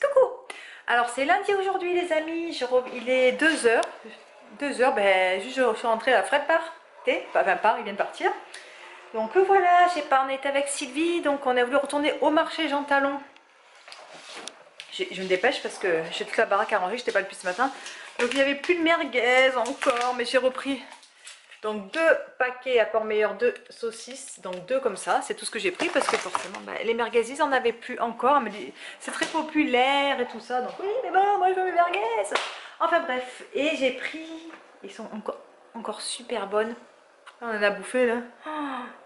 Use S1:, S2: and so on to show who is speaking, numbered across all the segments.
S1: Coucou. Alors c'est lundi aujourd'hui les amis, il est 2h. 2h, ben juste je suis rentrée, la Fred partait, enfin il vient de partir. Donc voilà, on était avec Sylvie, donc on a voulu retourner au marché Jean Talon. Je me dépêche parce que j'ai toute la baraque à ranger, j'étais pas depuis ce matin. Donc il n'y avait plus de merguez encore, mais j'ai repris donc 2 paquets à Port Meilleur, 2 saucisses, donc 2 comme ça, c'est tout ce que j'ai pris parce que forcément les merguez ils en avaient plus encore, elle me dit c'est très populaire et tout ça, donc oui mais bon moi je veux mes merguez. Enfin bref, et j'ai pris, ils sont encore super bonnes, on en a bouffé là,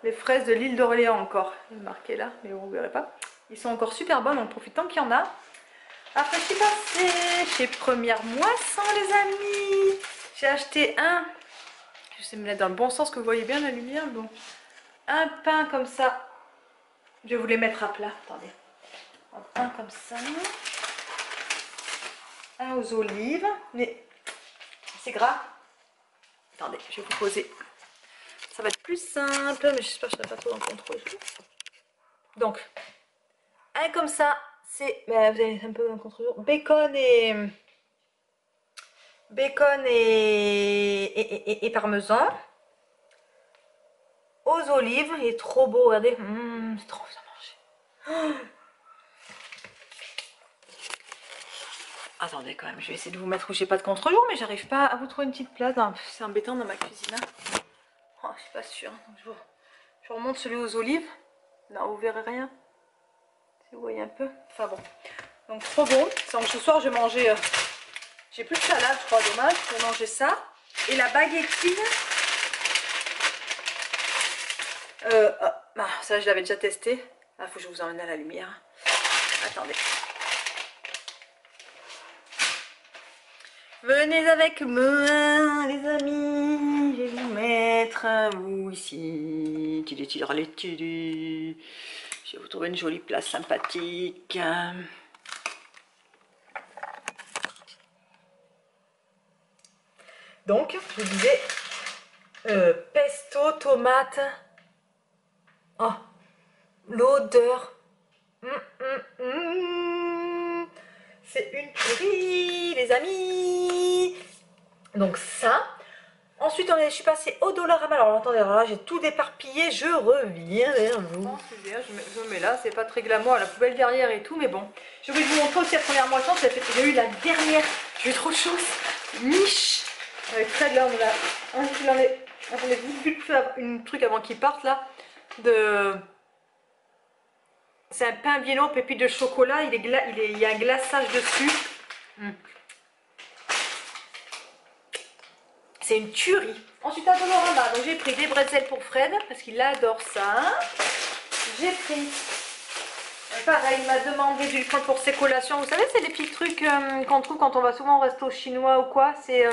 S1: les fraises de l'île d'Orléans encore, il est marqué là, mais vous ne verrez pas, ils sont encore super bonnes, on profite tant qu'il y en a. Après je suis passée chez Première Moisson les amis, j'ai acheté je sais me mettre dans le bon sens que vous voyez bien la lumière, bon. Un pain comme ça. Je vais vous les mettre à plat. Attendez. Un pain comme ça. Un aux olives. Mais c'est gras. Attendez, je vais vous poser. Ça va être plus simple, mais j'espère que je serai pas trop dans le contrôle. Donc, un comme ça, c'est. Vous allez un peu dans le contrôle. Bacon et parmesan. Aux olives, il est trop beau, regardez, c'est trop bien à manger. Attendez quand même, je vais essayer de vous mettre où j'ai pas de contre-jour, mais j'arrive pas à vous trouver une petite place. C'est embêtant dans ma cuisine. Oh, je suis pas sûre. Donc, je remonte celui aux olives. Non, vous verrez rien. Si vous voyez un peu. Enfin bon. Donc trop bon. Donc ce soir, je vais manger. J'ai plus de salade, je crois, dommage. Je vais manger ça. Et la baguettine. Ça je l'avais déjà testé. Ah, faut que je vous emmène à la lumière. Attendez. Venez avec moi les amis. Je vais vous mettre vous ici. Je vais vous trouver une jolie place sympathique. Donc je vous disais pesto, tomate. Oh, l'odeur. C'est une tuerie, les amis. Donc ça. Ensuite, je suis passée au Dollarama. Alors attendez, alors là j'ai tout déparpillé. Je reviens vers vous. Je mets là, c'est pas très glamour, la poubelle derrière et tout, mais bon. J'ai oublié de vous montrer aussi la première moisson. J'ai eu la dernière. J'ai eu trop de choses. Niche. Avec Fred là, on a. Attendez, vous vite faire une truc avant qu'il parte là. C'est un pain viennois pépites de chocolat, il y a un glaçage dessus. C'est une tuerie. Ensuite à Dollarama, donc j'ai pris des bretzels pour Fred parce qu'il adore ça. J'ai pris, pareil, il m'a demandé du pain pour ses collations. Vous savez, c'est les petits trucs qu'on trouve quand on va souvent au resto chinois ou quoi. C'est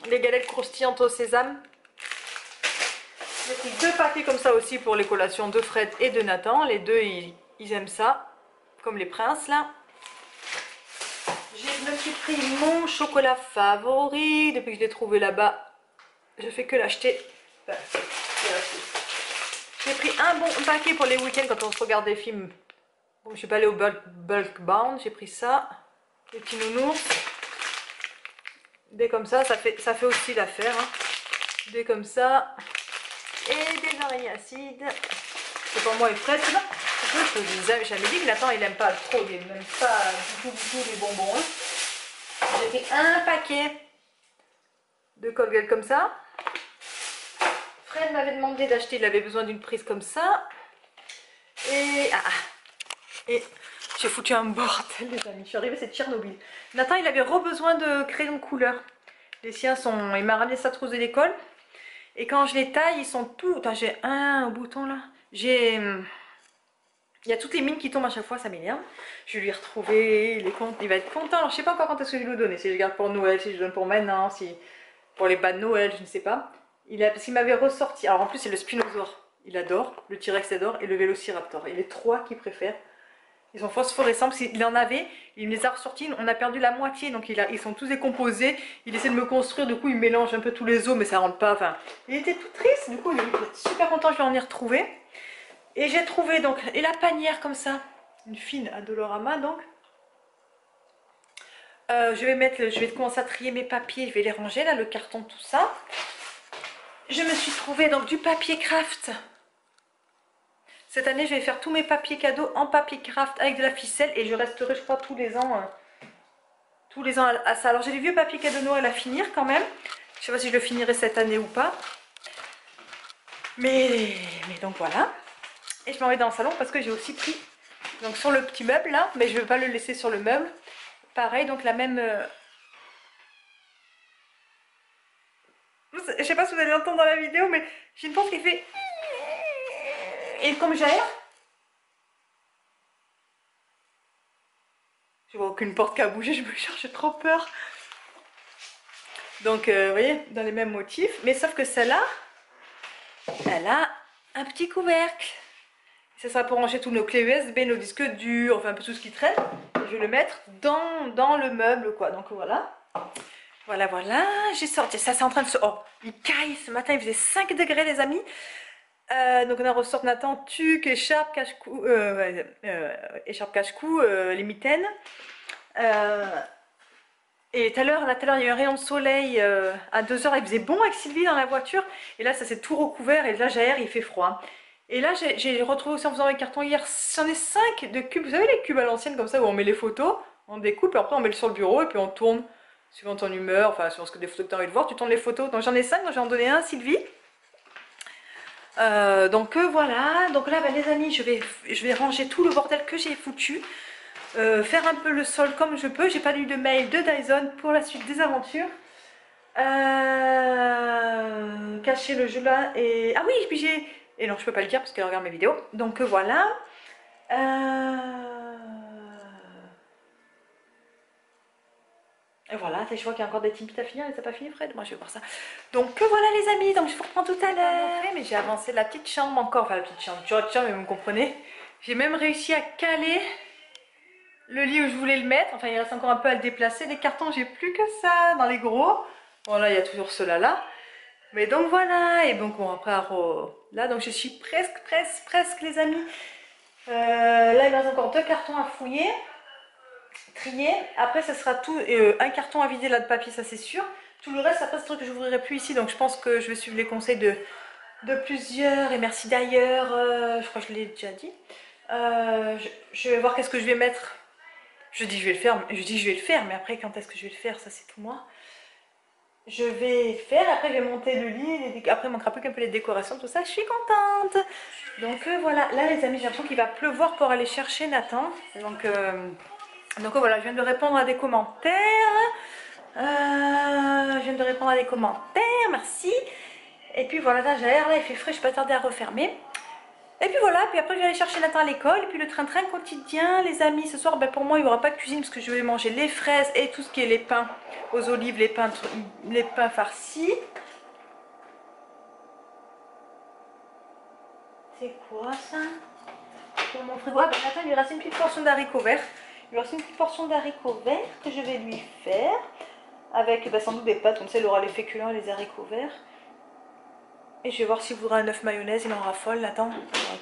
S1: les galettes croustillantes au sésame. J'ai pris 2 paquets comme ça aussi pour les collations de Fred et de Nathan. Les deux, ils aiment ça, comme les princes là. Je me suis pris mon chocolat favori. Depuis que je l'ai trouvé là-bas, je fais que l'acheter. J'ai pris un bon paquet pour les week-ends quand on se regarde des films. Bon, je suis pas allée au bulk bound, j'ai pris ça. Les petits nounours. Des comme ça fait aussi l'affaire. Hein. Des comme ça. Et des araignées acides. C'est pour moi et Fred. Je vous ai jamais dit que Nathan il aime pas trop, il n'aime pas du tout les bonbons. J'ai fait un paquet de Colgate comme ça. Fred m'avait demandé d'acheter, il avait besoin d'une prise comme ça. Et j'ai foutu un bordel les amis, je suis arrivée, c'est Tchernobyl. Nathan il avait besoin de crayons de couleur. Les siens sont, il m'a ramené sa trousse de l'école. Et quand je les taille, ils sont tout. J'ai un bouton là. Il y a toutes les mines qui tombent à chaque fois, ça m'énerve. Je vais lui retrouver, il va être content. Alors, je sais pas encore quand est-ce que je vais lui donner. Si je garde pour Noël, si je donne pour maintenant, si pour les bas de Noël, je ne sais pas. Parce qu'il m'avait ressorti. Alors en plus, c'est le Spinosaure. Il adore. Le T-Rex adore. Et le Vélociraptor. Et les 3 qu'il préfère. Ils sont phosphorescents parce qu'il en avait. Il me les a ressortis. On a perdu la moitié. Donc ils sont tous décomposés. Il essaie de me construire. Du coup, il mélange un peu tous les os. Mais ça rentre pas. Enfin, il était tout triste. Du coup, il était super content. Je vais en y retrouver. Et j'ai trouvé donc, et la panière comme ça, une fine à Dollarama donc, Je vais commencer à trier mes papiers, je vais les ranger là, le carton, tout ça. Je me suis trouvé donc du papier craft. Cette année, je vais faire tous mes papiers cadeaux en papier craft avec de la ficelle et je resterai, je crois, tous les ans à ça. Alors j'ai des vieux papiers cadeaux Noël à finir quand même. Je sais pas si je le finirai cette année ou pas. Mais donc voilà. Et je m'en vais dans le salon parce que j'ai aussi pris donc sur le petit meuble là, mais je ne vais pas le laisser sur le meuble. Pareil, donc la même... Je sais pas si vous allez l'entendre dans la vidéo, mais j'ai une porte qui fait... Et comme j'aère, je vois aucune porte qui a bougé, je me cherche, j'ai trop peur. Donc, vous voyez, dans les mêmes motifs. Mais sauf que celle-là, elle a un petit couvercle. Ça sera pour ranger tous nos clés USB, nos disques durs, enfin un peu tout ce qui traîne. Et je vais le mettre dans le meuble, quoi. Donc voilà. Voilà, voilà. J'ai sorti. Ça, c'est en train de se... Oh, il caille. Ce matin, il faisait 5 degrés, les amis. Donc on a ressorti Nathan, tuque, écharpe, cache-cou, écharpe cache-cou, les mitaines. Et tout à l'heure, il y a eu un rayon de soleil à 2 heures, il faisait bon avec Sylvie dans la voiture. Et là, ça s'est tout recouvert et là, j'aère, il fait froid. Et là, j'ai retrouvé aussi en faisant les cartons hier, j'en ai 5 de cubes. Vous savez, les cubes à l'ancienne comme ça où on met les photos, on découpe et après on met le sur le bureau et puis on tourne suivant ton humeur, enfin suivant ce que des photos que tu as envie de voir, tu tournes les photos. Donc j'en ai 5, donc j'en ai donné un à Sylvie. Voilà, donc là les amis, je vais ranger tout le bordel que j'ai foutu, faire un peu le sol comme je peux. J'ai pas lu de mail de Dyson pour la suite des aventures, cacher le jeu là et... Ah oui, puis j'ai... Et non, je peux pas le dire parce qu'elle regarde mes vidéos, donc voilà. Et voilà, je vois qu'il y a encore des Timbits à finir, et ça n'a pas fini Fred, moi je vais voir ça. Donc voilà les amis, donc je vous reprends tout à l'heure. Mais j'ai avancé la petite chambre encore, enfin la petite chambre, mais vous me comprenez. J'ai même réussi à caler le lit où je voulais le mettre, enfin il reste encore un peu à le déplacer. Les cartons, j'ai plus que ça dans les gros. Bon là, il y a toujours ceux-là là. Mais donc voilà, et donc bon après, là donc je suis presque les amis. Là il me reste encore 2 cartons à fouiller. Trier, après ça sera tout, un carton à vider là de papier, ça c'est sûr. Tout le reste, après c'est truc que je n'ouvrirai plus ici, donc je pense que je vais suivre les conseils de plusieurs, et merci d'ailleurs, je crois que je l'ai déjà dit. Je vais voir qu'est-ce que je vais mettre. Je dis je vais le faire, mais après quand est-ce que je vais le faire, ça c'est tout moi. Je vais faire, après je vais monter le lit, après il manquera plus qu'un peu les décorations, tout ça, je suis contente. Donc voilà, là les amis, j'ai l'impression qu'il va pleuvoir pour aller chercher Nathan, donc voilà, je viens de répondre à des commentaires. Merci. Et puis voilà, là j'aère, là il fait frais, je ne vais pas tarder à refermer. Et puis voilà, puis après je vais aller chercher Nathan à l'école. Et puis le train-train quotidien, les amis, ce soir, pour moi il n'y aura pas de cuisine parce que je vais manger les fraises et tout ce qui est les pains aux olives, les pains farcis. C'est quoi ça? Pour mon frigo. Ah ben Nathan, il lui reste une petite portion d'haricots verts. Il lui reste une petite portion d'haricots verts que je vais lui faire. Avec sans doute des pâtes, comme ça il aura les féculents et les haricots verts. Et je vais voir s'il voudra un œuf mayonnaise, il en raffole. Attends,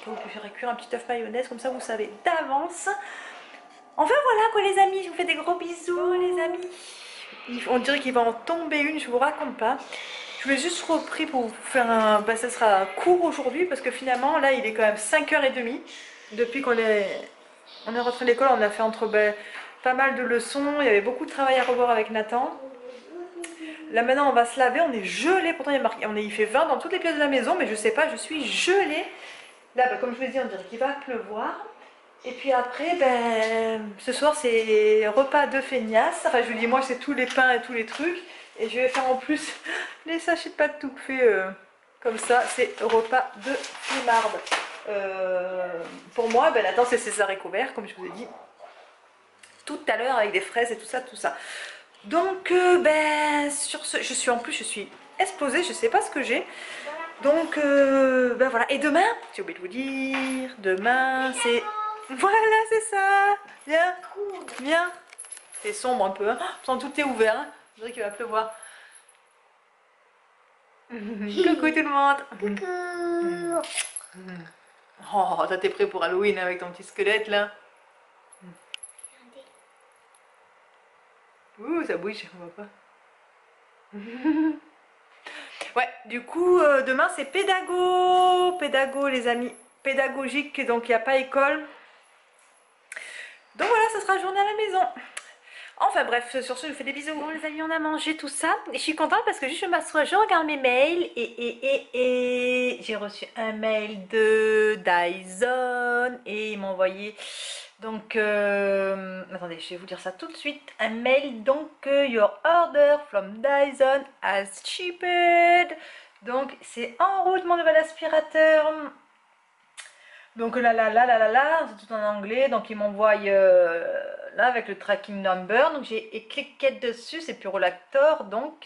S1: vous pouvez cuire un petit œuf mayonnaise, comme ça vous savez d'avance. Enfin voilà quoi les amis, je vous fais des gros bisous les amis. On dirait qu'il va en tomber une, je vous raconte pas. Je vous ai juste repris pour vous faire un... ça sera court aujourd'hui parce que finalement là il est quand même 5h30. Depuis qu'on est rentré de l'école, on a fait pas mal de leçons, il y avait beaucoup de travail à revoir avec Nathan. Là maintenant on va se laver, on est gelé, pourtant il fait 20 dans toutes les pièces de la maison, mais je sais pas, je suis gelée. Là comme je vous l'ai dit, on dirait qu'il va pleuvoir. Et puis après, ce soir c'est repas de feignasse. Enfin je vous dis, moi c'est tous les pains et tous les trucs. Et je vais faire en plus les sachets de pâtes tout fait comme ça, c'est repas de flemmarde. Pour moi, Nathan c'est ses haricots verts, comme je vous ai dit tout à l'heure, avec des fraises et tout ça, tout ça. Donc sur ce, je suis explosée, je sais pas ce que j'ai. Donc voilà, et demain, j'ai oublié de vous dire, demain c'est... Voilà, c'est ça. Viens, viens. C'est sombre un peu, hein. Tout est ouvert, hein. Je dirais qu'il va pleuvoir. Coucou tout le monde.
S2: Coucou.
S1: Oh, toi t'es prêt pour Halloween avec ton petit squelette là? Ouh, ça bouge, on voit pas. Ouais, du coup, demain c'est pédago les amis, pédagogique, donc il n'y a pas école. Donc voilà, ça sera journée à la maison. Enfin bref, sur ce, je vous fais des bisous. Bon les amis, on a mangé tout ça. Et je suis contente parce que juste je m'assois, je regarde mes mails et j'ai reçu un mail de Dyson et ils m'ont envoyé donc attendez, je vais vous dire ça tout de suite. Un mail donc your order from Dyson has shipped. Donc c'est en route mon nouvel aspirateur. Donc là, c'est tout en anglais. Donc ils m'envoient là avec le tracking number. Donc j'ai cliqué dessus, c'est Purolactor. Donc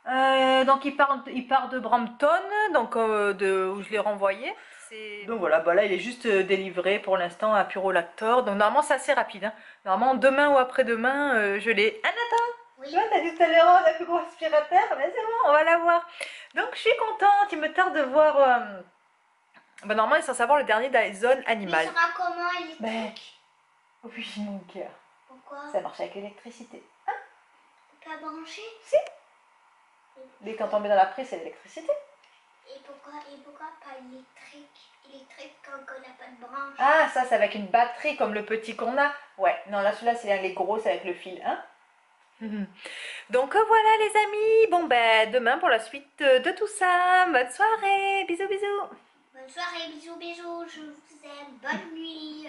S1: il part de Brampton, donc où je l'ai renvoyé. Donc voilà, bah là il est juste délivré pour l'instant à Purolactor. Donc normalement c'est assez rapide. Hein. Normalement demain ou après-demain je l'ai. Ah Nathan, oui. Tu vois, t'as dit tout à l'heure on a plus gros aspirateur, mais c'est bon, on va l'avoir. Donc je suis contente, il me tarde de voir. Bah normalement il est censé avoir le dernier Dyson animal.
S2: Mais ça sera comment électrique?
S1: Ben, oui mon cœur.
S2: Pourquoi?
S1: Ça marche avec l'électricité. Hein?
S2: Pas branché?
S1: Si. Mais quand on met dans la prise c'est l'électricité.
S2: Et pourquoi pas électrique? Électrique quand on n'a pas de branche.
S1: Ah ça c'est avec une batterie comme le petit qu'on a. Ouais, non là celui-là c'est les gros, c'est avec le fil. Hein? Donc voilà les amis. Bon ben demain pour la suite de tout ça. Bonne soirée. Bisous bisous.
S2: Bonne soirée, bisous, bisous, je vous aime, bonne nuit.